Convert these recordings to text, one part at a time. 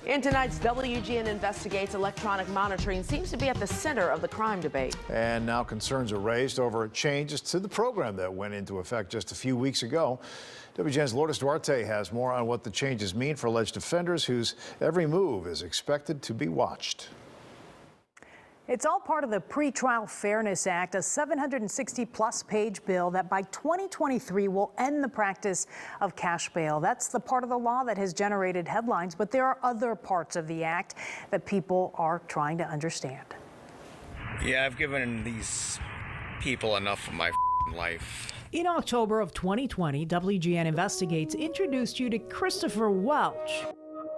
In tonight's WGN Investigates, electronic monitoring seems to be at the center of the crime debate. And now concerns are raised over changes to the program that went into effect just a few weeks ago. WGN's Lourdes Duarte has more on what the changes mean for alleged offenders whose every move is expected to be watched. It's all part of the Pretrial Fairness Act, a 760-plus page bill that by 2023 will end the practice of cash bail. That's the part of the law that has generated headlines, but there are other parts of the act that people are trying to understand. Yeah, I've given these people enough of my life. In October of 2020, WGN Investigates introduced you to Christopher Welch,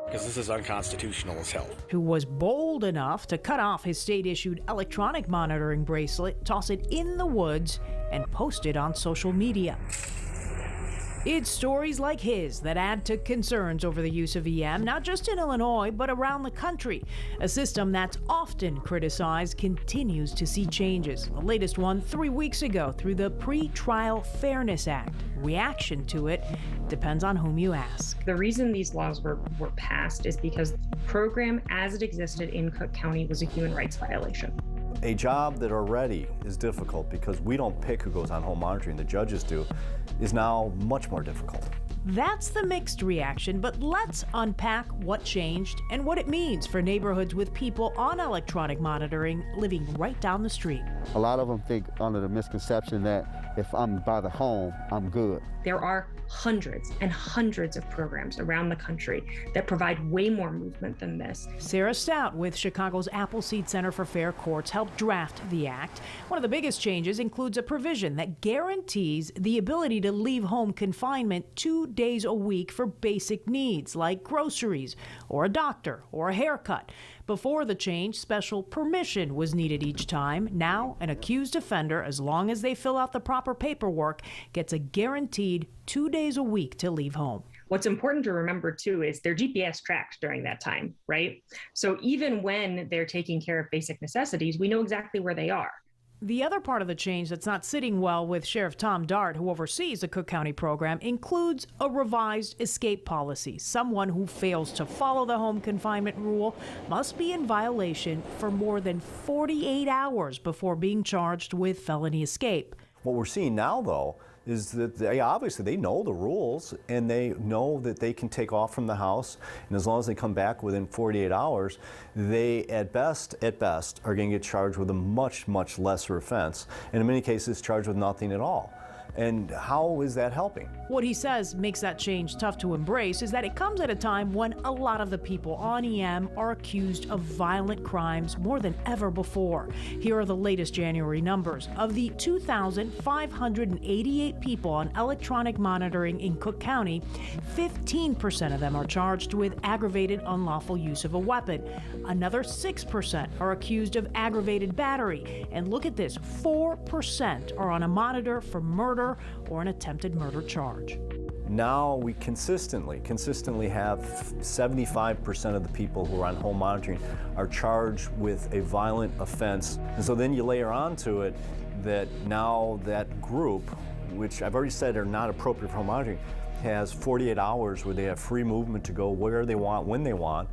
Because this is unconstitutional as hell. who was bold enough to cut off his state-issued electronic monitoring bracelet, toss it in the woods, and post it on social media. It's stories like his that add to concerns over the use of EM, not just in Illinois, but around the country. A system that's often criticized continues to see changes. The latest one 3 weeks ago through the Pretrial Fairness Act. Reaction to it depends on whom you ask. The reason these laws were passed is because the program as it existed in Cook County was a human rights violation. A job that already is difficult because we don't pick who goes on home monitoring, the judges do, is now much more difficult. That's the mixed reaction, but let's unpack what changed and what it means for neighborhoods with people on electronic monitoring living right down the street. A lot of them think under the misconception that if I'm by the home, I'm good. There are hundreds and hundreds of programs around the country that provide way more movement than this. Sarah Stout with Chicago's Appleseed Center for Fair Courts helped draft the act. One of the biggest changes includes a provision that guarantees the ability to leave home confinement 2 days a week for basic needs like groceries or a doctor or a haircut. Before the change, special permission was needed each time. Now, an accused offender, as long as they fill out the proper paperwork, gets a guaranteed 2 days a week to leave home. What's important to remember too is they're GPS tracked during that time, right? So even when they're taking care of basic necessities, we know exactly where they are. The other part of the change that's not sitting well with Sheriff Tom Dart, who oversees the Cook County program, includes a revised escape policy. Someone who fails to follow the home confinement rule must be in violation for more than 48 hours before being charged with felony escape. What we're seeing now, though, is that they know the rules and they know that they can take off from the house, and as long as they come back within 48 hours, they at best are going to get charged with a much lesser offense, and in many cases charged with nothing at all. And how is that helping? What he says makes that change tough to embrace is that it comes at a time when a lot of the people on EM are accused of violent crimes more than ever before. Here are the latest January numbers. Of the 2,588 people on electronic monitoring in Cook County, 15% of them are charged with aggravated unlawful use of a weapon. Another 6% are accused of aggravated battery. And look at this, 4% are on a monitor for murder or an attempted murder charge. Now we consistently have 75% of the people who are on home monitoring are charged with a violent offense. And so then you layer onto it that now that group, which I've already said are not appropriate for home monitoring, has 48 hours where they have free movement to go where they want, when they want.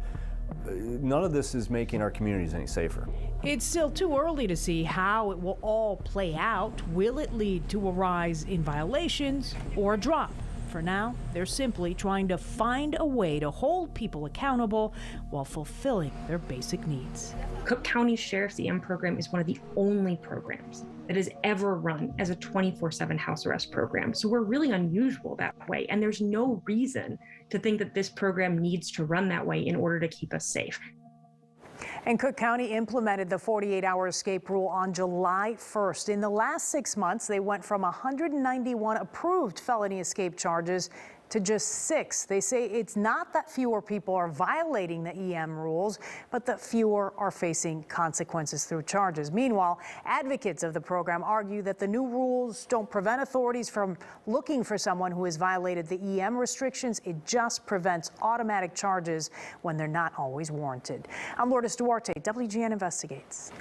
None of this is making our communities any safer. It's still too early to see how it will all play out. Will it lead to a rise in violations or a drop? For now, they're simply trying to find a way to hold people accountable while fulfilling their basic needs. Cook County Sheriff's EM program is one of the only programs that has ever run as a 24/7 house arrest program. So we're really unusual that way. And there's no reason to think that this program needs to run that way in order to keep us safe. And Cook County implemented the 48-hour escape rule on July 1st. In the last 6 months, they went from 191 approved felony escape charges to just 6. They say it's not that fewer people are violating the EM rules, but that fewer are facing consequences through charges. Meanwhile, advocates of the program argue that the new rules don't prevent authorities from looking for someone who has violated the EM restrictions. It just prevents automatic charges when they're not always warranted. I'm Lourdes Duarte, WGN Investigates.